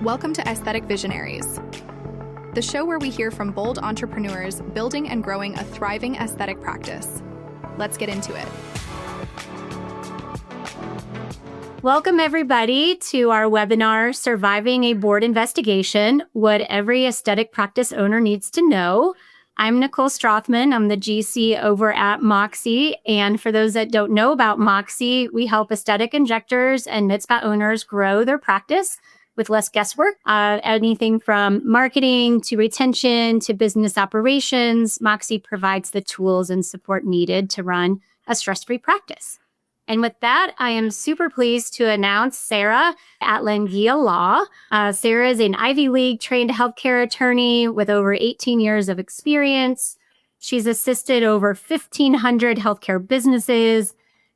Welcome to Aesthetic Visionaries, the show where we hear from bold entrepreneurs building and growing a thriving aesthetic practice. Let's get into it. Welcome, everybody, to our webinar, Surviving a Board Investigation, What Every Aesthetic Practice Owner Needs to Know. I'm Nicole Strothman. I'm the GC over at Moxie. And for those that don't know about Moxie, we help aesthetic injectors and Medspa owners grow their practice with less guesswork. Anything from marketing to retention to business operations, Moxie provides the tools and support needed to run a stress-free practice. And with that, I am super pleased to announce Sara at Lengea Law. Sara is an Ivy League trained healthcare attorney with over 18 years of experience. She's assisted over 1,500 healthcare businesses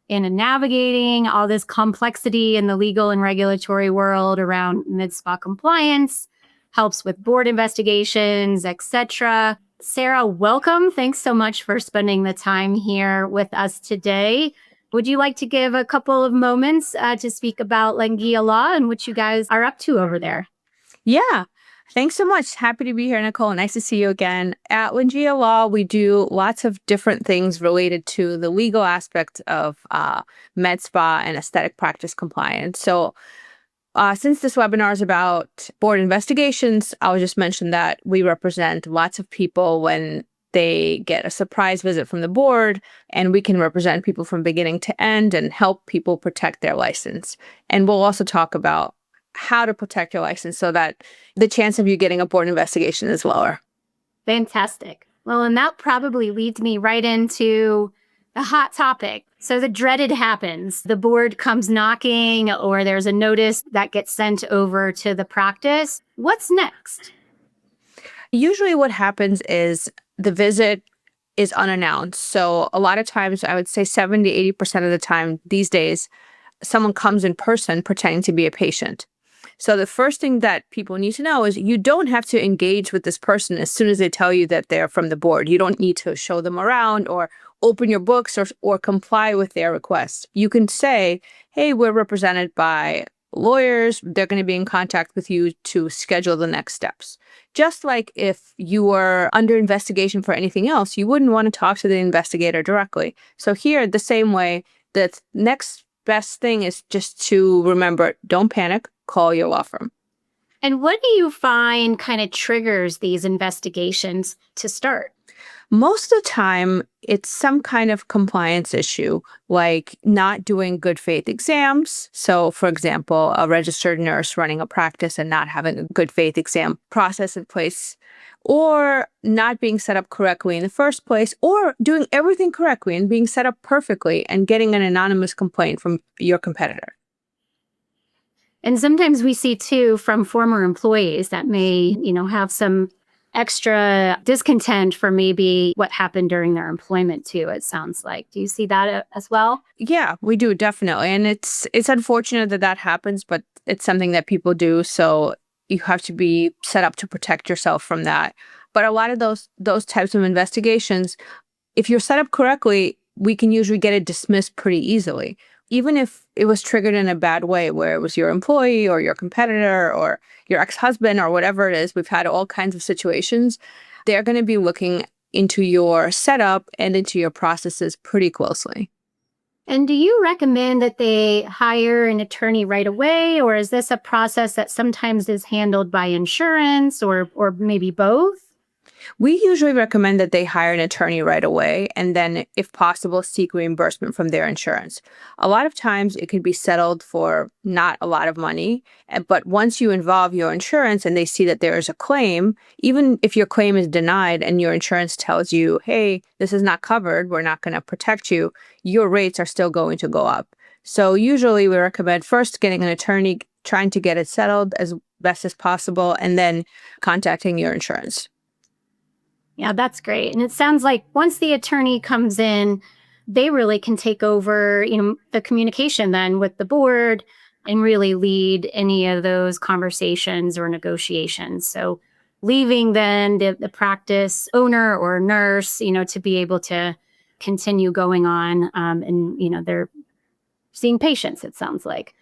in navigating all this complexity in the legal and regulatory world around Medspa compliance, helps with board investigations, etc. Sara, welcome. Thanks so much for spending the time here with us today. Would you like to give a couple of moments to speak about Lengea Law and what you guys are up to over there? Yeah. Thanks so much. Happy to be here, Nicole. Nice to see you again. At Lengea Law, we do lots of different things related to the legal aspect of Medspa and aesthetic practice compliance. So since this webinar is about board investigations, I'll just mention that we represent lots of people when they get a surprise visit from the board, and we can represent people from beginning to end and help people protect their license. And we'll also talk about how to protect your license so that the chance of you getting a board investigation is lower. Fantastic. Well, and that probably leads me right into a hot topic. So the dreaded happens. The board comes knocking, or there's a notice that gets sent over to the practice. What's next? Usually what happens is the visit is unannounced. So a lot of times, I would say 70, 80% of the time these days, someone comes in person pretending to be a patient. So the first thing that people need to know is you don't have to engage with this person as soon as they tell you that they're from the board. You don't need to show them around or open your books or comply with their requests. You can say, hey, we're represented by lawyers. They're going to be in contact with you to schedule the next steps. Just like if you were under investigation for anything else, you wouldn't want to talk to the investigator directly. So here, the same way, the next best thing is just to remember, don't panic, call your law firm. And what do you find kind of triggers these investigations to start? Most of the time, it's some kind of compliance issue, like not doing good faith exams. So, for example, a registered nurse running a practice and not having a good faith exam process in place, or not being set up correctly in the first place, or doing everything correctly and being set up perfectly and getting an anonymous complaint from your competitor. And sometimes we see, too, from former employees that may, have some extra discontent for maybe what happened during their employment, too, it sounds like. Do you see that as well? Yeah, we do, definitely. And it's unfortunate that happens, but it's something that people do. So you have to be set up to protect yourself from that. But a lot of those types of investigations, if you're set up correctly, we can usually get it dismissed pretty easily. Even if it was triggered in a bad way, where it was your employee or your competitor or your ex-husband or whatever it is, we've had all kinds of situations. They're going to be looking into your setup and into your processes pretty closely. And do you recommend that they hire an attorney right away, or is this a process that sometimes is handled by insurance or maybe both? We usually recommend that they hire an attorney right away and then, if possible, seek reimbursement from their insurance. A lot of times it can be settled for not a lot of money, but once you involve your insurance and they see that there is a claim, even if your claim is denied and your insurance tells you, hey, this is not covered, we're not going to protect you, your rates are still going to go up. So usually we recommend first getting an attorney, trying to get it settled as best as possible, and then contacting your insurance. Yeah, that's great. And it sounds like once the attorney comes in, they really can take over, the communication then with the board and really lead any of those conversations or negotiations. So leaving then the practice owner or nurse, to be able to continue going on and, they're seeing patients, it sounds like.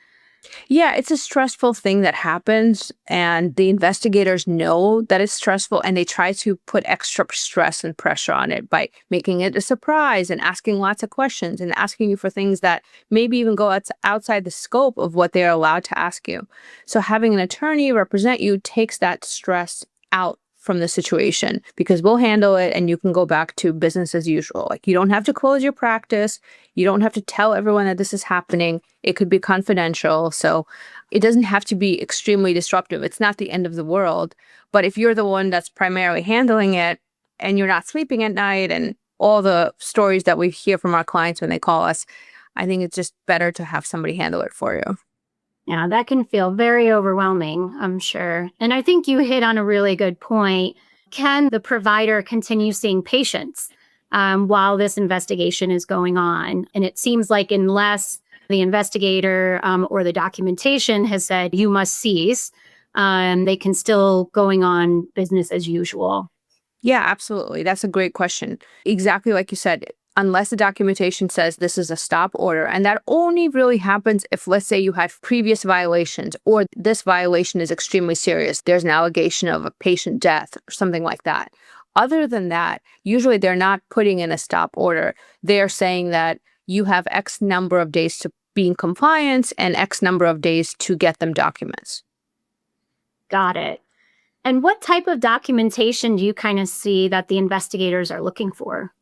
Yeah, it's a stressful thing that happens, and the investigators know that it's stressful, and they try to put extra stress and pressure on it by making it a surprise and asking lots of questions and asking you for things that maybe even go outside the scope of what they're allowed to ask you. So having an attorney represent you takes that stress out from the situation because we'll handle it and you can go back to business as usual. Like you don't have to close your practice. You don't have to tell everyone that this is happening. It could be confidential. So it doesn't have to be extremely disruptive. It's not the end of the world. But if you're the one that's primarily handling it and you're not sleeping at night and all the stories that we hear from our clients when they call us, I think it's just better to have somebody handle it for you. Yeah, that can feel very overwhelming, I'm sure. And I think you hit on a really good point. Can the provider continue seeing patients while this investigation is going on? And it seems like unless the investigator or the documentation has said you must cease, they can still going on business as usual. Yeah, absolutely. That's a great question. Exactly like you said, unless the documentation says this is a stop order. And that only really happens if, let's say, you had previous violations or this violation is extremely serious. There's an allegation of a patient death or something like that. Other than that, usually they're not putting in a stop order. They're saying that you have X number of days to be in compliance and X number of days to get them documents. Got it. And what type of documentation do you kind of see that the investigators are looking for?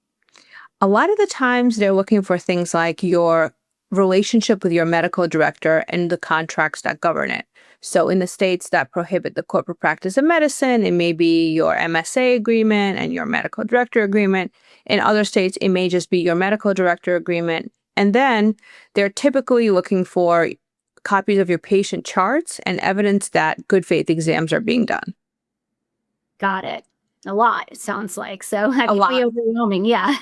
A lot of the times they're looking for things like your relationship with your medical director and the contracts that govern it. So in the states that prohibit the corporate practice of medicine, it may be your MSA agreement and your medical director agreement. In other states, it may just be your medical director agreement. And then they're typically looking for copies of your patient charts and evidence that good faith exams are being done. Got it. A lot, it sounds like. So that A could be lot. overwhelming. Yeah.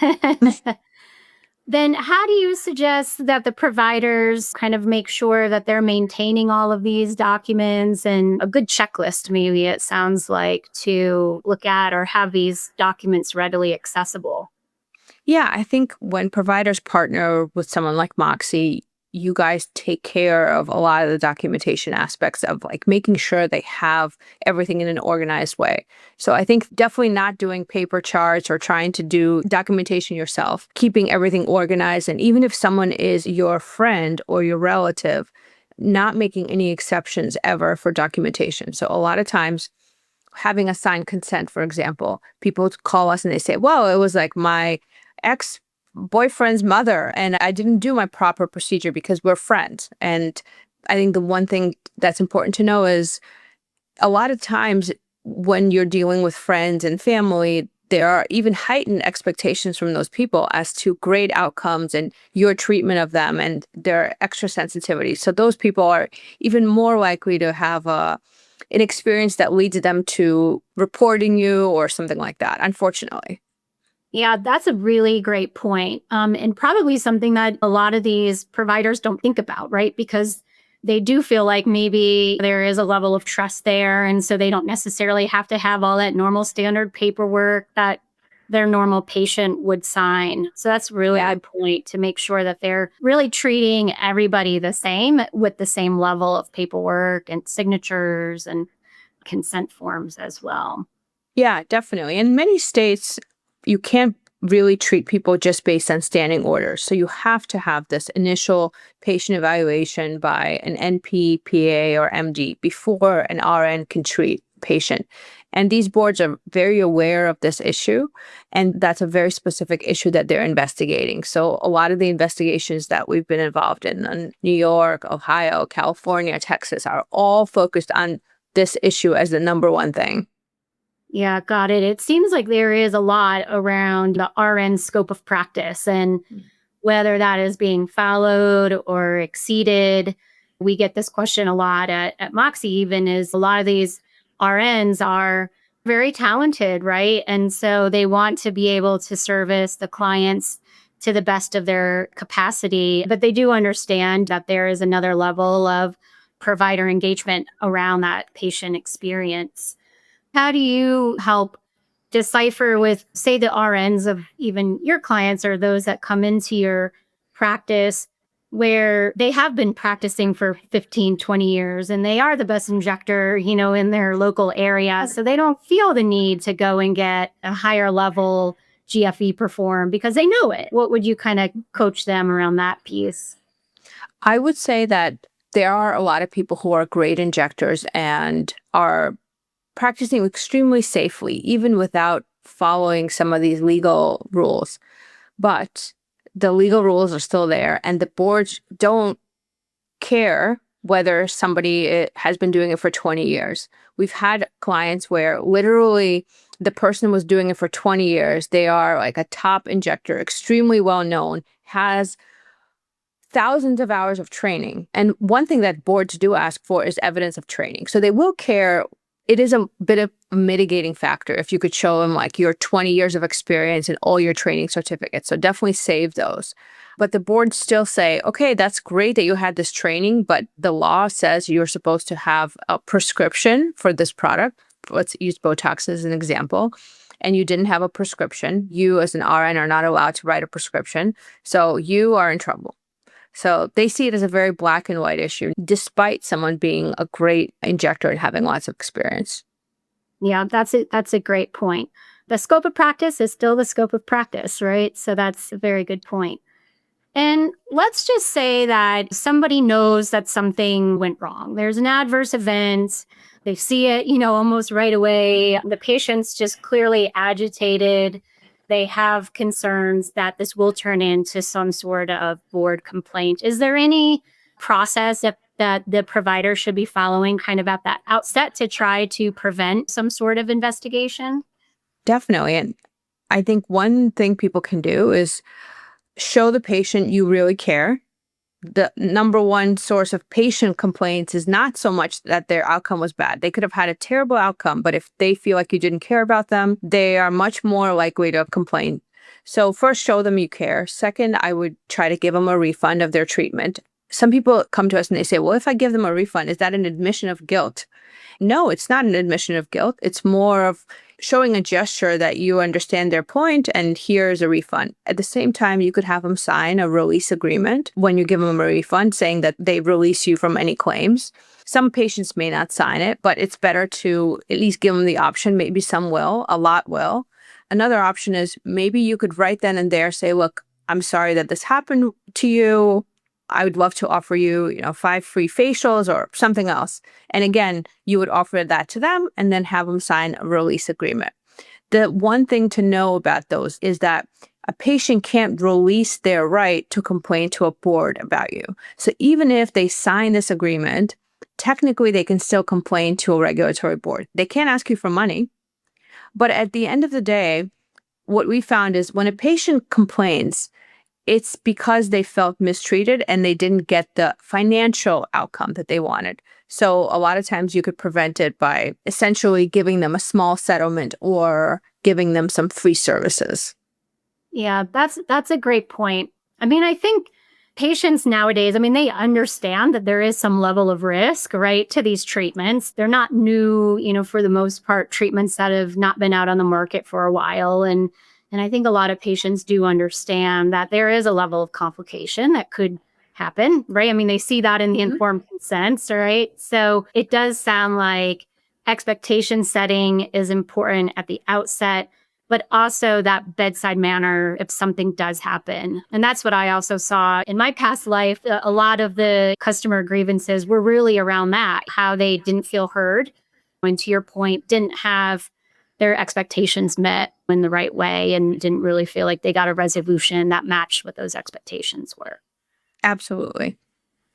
Then how do you suggest that the providers kind of make sure that they're maintaining all of these documents and a good checklist, maybe it sounds like, to look at or have these documents readily accessible? Yeah, I think when providers partner with someone like Moxie, you guys take care of a lot of the documentation aspects of like making sure they have everything in an organized way. So I think definitely not doing paper charts or trying to do documentation yourself, keeping everything organized. And even if someone is your friend or your relative, not making any exceptions ever for documentation. So a lot of times, having a signed consent, for example, people call us and they say, well, it was like my ex boyfriend's mother and I didn't do my proper procedure because we're friends. And I think the one thing that's important to know is a lot of times when you're dealing with friends and family, there are even heightened expectations from those people as to great outcomes and your treatment of them and their extra sensitivity. So those people are even more likely to have an experience that leads them to reporting you or something like that, unfortunately. Yeah, that's a really great point. And probably something that a lot of these providers don't think about, right? Because they do feel like maybe there is a level of trust there. And so they don't necessarily have to have all that normal standard paperwork that their normal patient would sign. So that's really a good point to make sure that they're really treating everybody the same with the same level of paperwork and signatures and consent forms as well. Yeah, definitely. In many states, you can't really treat people just based on standing orders. So you have to have this initial patient evaluation by an NP, PA, or MD before an RN can treat patient. And these boards are very aware of this issue, and that's a very specific issue that they're investigating. So a lot of the investigations that we've been involved in New York, Ohio, California, Texas, are all focused on this issue as the number one thing. Yeah, got it. It seems like there is a lot around the RN scope of practice and whether that is being followed or exceeded. We get this question a lot at Moxie, even is a lot of these RNs are very talented, right? And so they want to be able to service the clients to the best of their capacity. But they do understand that there is another level of provider engagement around that patient experience. How do you help decipher with, say, the RNs of even your clients or those that come into your practice? where they have been practicing for 15, 20 years and they are the best injector, in their local area. So they don't feel the need to go and get a higher level GFE performed because they know it. What would you kind of coach them around that piece? I would say that there are a lot of people who are great injectors and are practicing extremely safely, even without following some of these legal rules. But the legal rules are still there, and the boards don't care whether somebody has been doing it for 20 years. We've had clients where literally the person was doing it for 20 years. They are like a top injector, extremely well known, has thousands of hours of training. And one thing that boards do ask for is evidence of training. So they will care. It is a bit of a mitigating factor if you could show them like your 20 years of experience and all your training certificates. So definitely save those. But the boards still say, okay, that's great that you had this training, but the law says you're supposed to have a prescription for this product. Let's use Botox as an example. And you didn't have a prescription. You as an RN are not allowed to write a prescription. So you are in trouble. So they see it as a very black and white issue, despite someone being a great injector and having lots of experience. Yeah, that's a great point. The scope of practice is still the scope of practice, right? So that's a very good point. And let's just say that somebody knows that something went wrong. There's an adverse event. They see it, almost right away. The patient's just clearly agitated. They have concerns that this will turn into some sort of board complaint. Is there any process that the provider should be following kind of at that outset to try to prevent some sort of investigation? Definitely. And I think one thing people can do is show the patient you really care. The number one source of patient complaints is not so much that their outcome was bad. They could have had a terrible outcome, but if they feel like you didn't care about them, they are much more likely to complain. So first, show them you care. Second, I would try to give them a refund of their treatment. Some people come to us and they say, well, if I give them a refund, is that an admission of guilt? No, it's not an admission of guilt. It's more of showing a gesture that you understand their point and here's a refund. At the same time, you could have them sign a release agreement when you give them a refund saying that they release you from any claims. Some patients may not sign it, but it's better to at least give them the option. Maybe some will, a lot will. Another option is maybe you could right then and there say, look, I'm sorry that this happened to you. I would love to offer you, 5 free facials or something else. And again, you would offer that to them and then have them sign a release agreement. The one thing to know about those is that a patient can't release their right to complain to a board about you. So even if they sign this agreement, technically they can still complain to a regulatory board. They can't ask you for money. But at the end of the day, what we found is when a patient complains, it's because they felt mistreated and they didn't get the financial outcome that they wanted. So a lot of times you could prevent it by essentially giving them a small settlement or giving them some free services. Yeah, that's a great point. I mean, I think patients nowadays, they understand that there is some level of risk, right, to these treatments. They're not new, for the most part, treatments that have not been out on the market for a while. And I think a lot of patients do understand that there is a level of complication that could happen, right? They see that in the informed consent, right? So it does sound like expectation setting is important at the outset, but also that bedside manner if something does happen. And that's what I also saw in my past life. A lot of the customer grievances were really around that, how they didn't feel heard. And to your point, didn't have their expectations met in the right way and didn't really feel like they got a resolution that matched what those expectations were. Absolutely.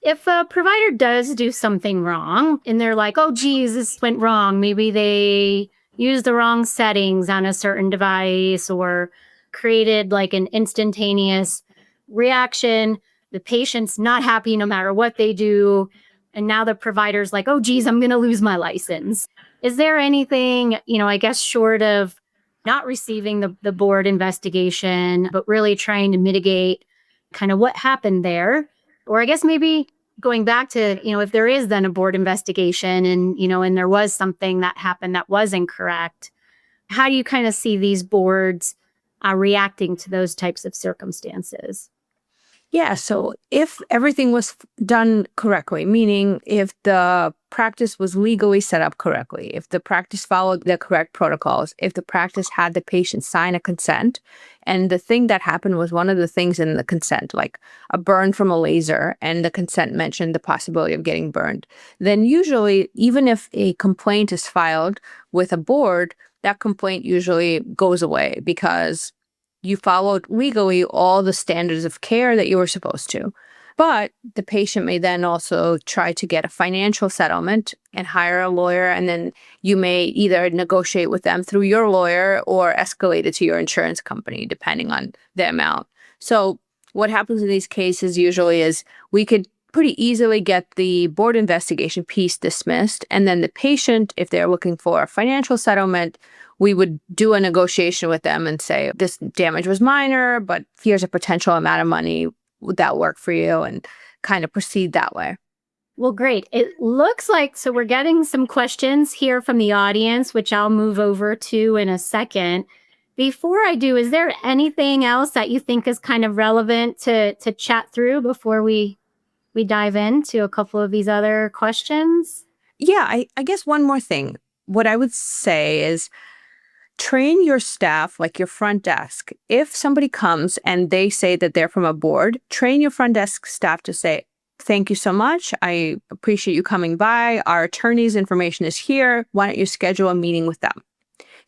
If a provider does do something wrong and they're like, oh, geez, this went wrong. Maybe they used the wrong settings on a certain device or created like an instantaneous reaction. The patient's not happy no matter what they do. And now the provider's like, oh, geez, I'm going to lose my license. Is there anything, I guess, short of not receiving the board investigation, but really trying to mitigate kind of what happened there? Or I guess maybe going back to, if there is then a board investigation and, and there was something that happened that was incorrect, how do you kind of see these boards reacting to those types of circumstances? Yeah, so if everything was done correctly, meaning if the practice was legally set up correctly, if the practice followed the correct protocols, if the practice had the patient sign a consent, and the thing that happened was one of the things in the consent, like a burn from a laser, and the consent mentioned the possibility of getting burned, then usually, even if a complaint is filed with a board, that complaint usually goes away because you followed legally all the standards of care that you were supposed to. But the patient may then also try to get a financial settlement and hire a lawyer, and then you may either negotiate with them through your lawyer or escalate it to your insurance company, depending on the amount. So what happens in these cases usually is we could pretty easily get the board investigation piece dismissed, and then the patient, if they're looking for a financial settlement, we would do a negotiation with them and say, this damage was minor, but here's a potential amount of money. Would that work for you? And kind of proceed that way. Well, great. It looks like, so we're getting some questions here from the audience, which I'll move over to in a second. Before I do, is there anything else that you think is kind of relevant to chat through before we dive into a couple of these other questions? Yeah, I guess one more thing. What I would say is train your staff, like your front desk. If somebody comes and they say that they're from a board, train your front desk staff to say, thank you so much. I appreciate you coming by. Our attorney's information is here. Why don't you schedule a meeting with them?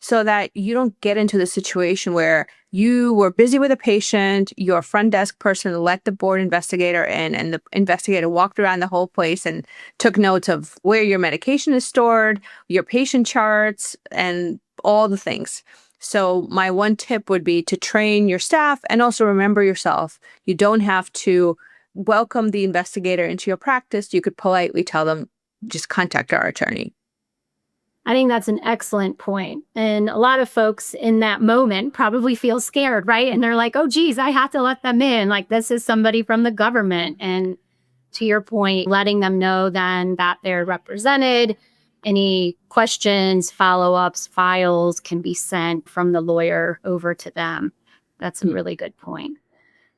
So that you don't get into the situation where you were busy with a patient, your front desk person let the board investigator in, and the investigator walked around the whole place and took notes of where your medication is stored, your patient charts, and all the things. So my one tip would be to train your staff and also remember yourself. You don't have to welcome the investigator into your practice. You could politely tell them, just contact our attorney. I think that's an excellent point. And a lot of folks in that moment probably feel scared, right? And they're like, oh, geez, I have to let them in. Like, this is somebody from the government. And to your point, letting them know then that they're represented. Any questions, follow-ups, files can be sent from the lawyer over to them. That's a really good point.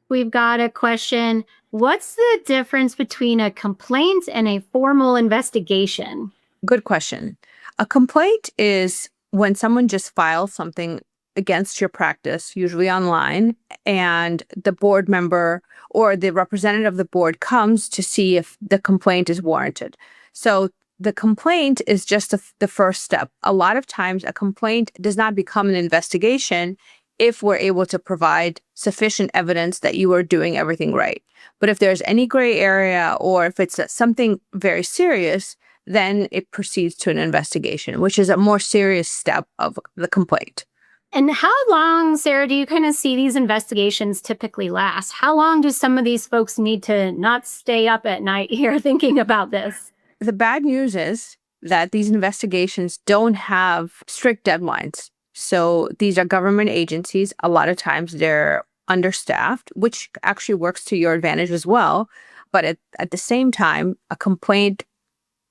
We've got a question. What's the difference between a complaint and a formal investigation? Good question. A complaint is when someone just files something against your practice, usually online, and the board member or the representative of the board comes to see if the complaint is warranted. So the complaint is just the first step. A lot of times, a complaint does not become an investigation if we're able to provide sufficient evidence that you are doing everything right. But if there's any gray area or if it's something very serious, then it proceeds to an investigation, which is a more serious step of the complaint. And how long, Sara, do you kind of see these investigations typically last? How long do some of these folks need to not stay up at night here thinking about this? The bad news is that these investigations don't have strict deadlines. So these are government agencies. A lot of times they're understaffed, which actually works to your advantage as well. But at the same time, a complaint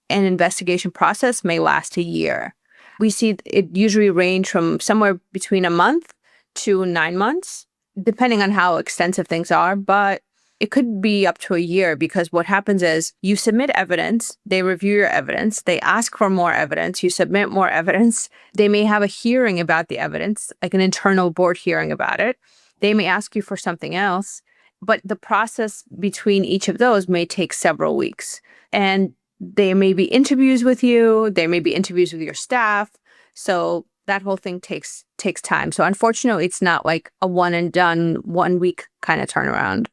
and investigation process may last a year. We see it usually range from somewhere between a month to 9 months, depending on how extensive things are. But it could be up to a year because what happens is you submit evidence, they review your evidence, they ask for more evidence, you submit more evidence, they may have a hearing about the evidence, like an internal board hearing about it. They may ask you for something else, but the process between each of those may take several weeks. And there may be interviews with you, there may be interviews with your staff. So that whole thing takes time. So unfortunately, it's not like a one and done 1 week kind of turnaround.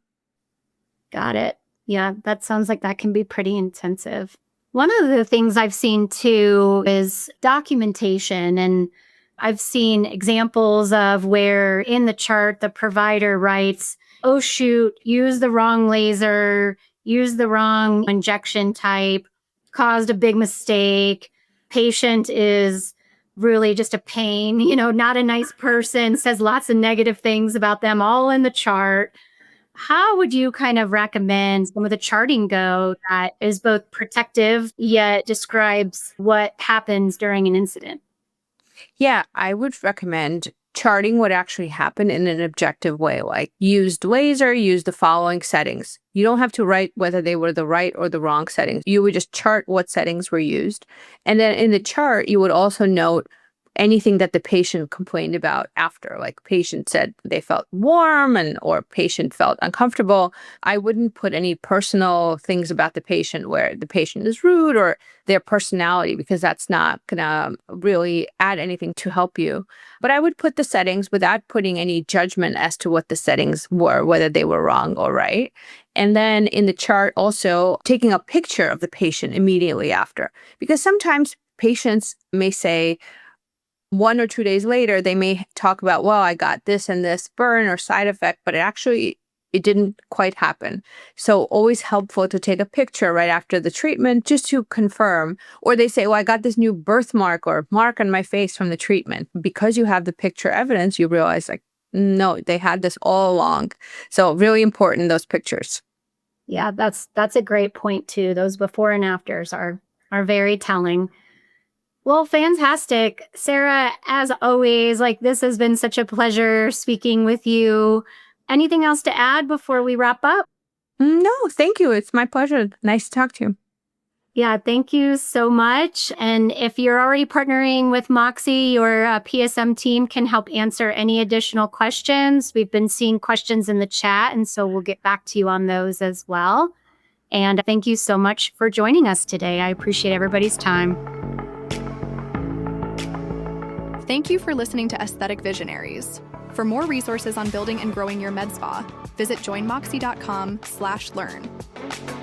Got it. Yeah, that sounds like that can be pretty intensive. One of the things I've seen too is documentation. And I've seen examples of where in the chart, the provider writes, oh, shoot, use the wrong laser, use the wrong injection type, caused a big mistake. Patient is really just a pain, not a nice person, says lots of negative things about them all in the chart. How would you kind of recommend some of the charting go that is both protective yet describes what happens during an incident? Yeah, I would recommend charting what actually happened in an objective way, like used laser, use the following settings. You don't have to write whether they were the right or the wrong settings. You would just chart what settings were used. And then in the chart, you would also note anything that the patient complained about after, like patient said they felt warm or patient felt uncomfortable. I wouldn't put any personal things about the patient where the patient is rude or their personality, because that's not going to really add anything to help you. But I would put the settings without putting any judgment as to what the settings were, whether they were wrong or right. And then in the chart, also taking a picture of the patient immediately after, because sometimes patients may say, 1 or 2 days later, they may talk about, well, I got this and this burn or side effect, but it didn't quite happen. So always helpful to take a picture right after the treatment just to confirm. Or they say, well, I got this new birthmark or mark on my face from the treatment. Because you have the picture evidence, you realize like, no, they had this all along. So really important, those pictures. Yeah, that's a great point too. Those before and afters are very telling. Well, fantastic. Sara, as always, this has been such a pleasure speaking with you. Anything else to add before we wrap up? No, thank you. It's my pleasure. Nice to talk to you. Yeah, thank you so much. And if you're already partnering with Moxie, your PSM team can help answer any additional questions. We've been seeing questions in the chat, and so we'll get back to you on those as well. And thank you so much for joining us today. I appreciate everybody's time. Thank you for listening to Aesthetic Visionaries. For more resources on building and growing your med spa, visit joinmoxie.com/learn.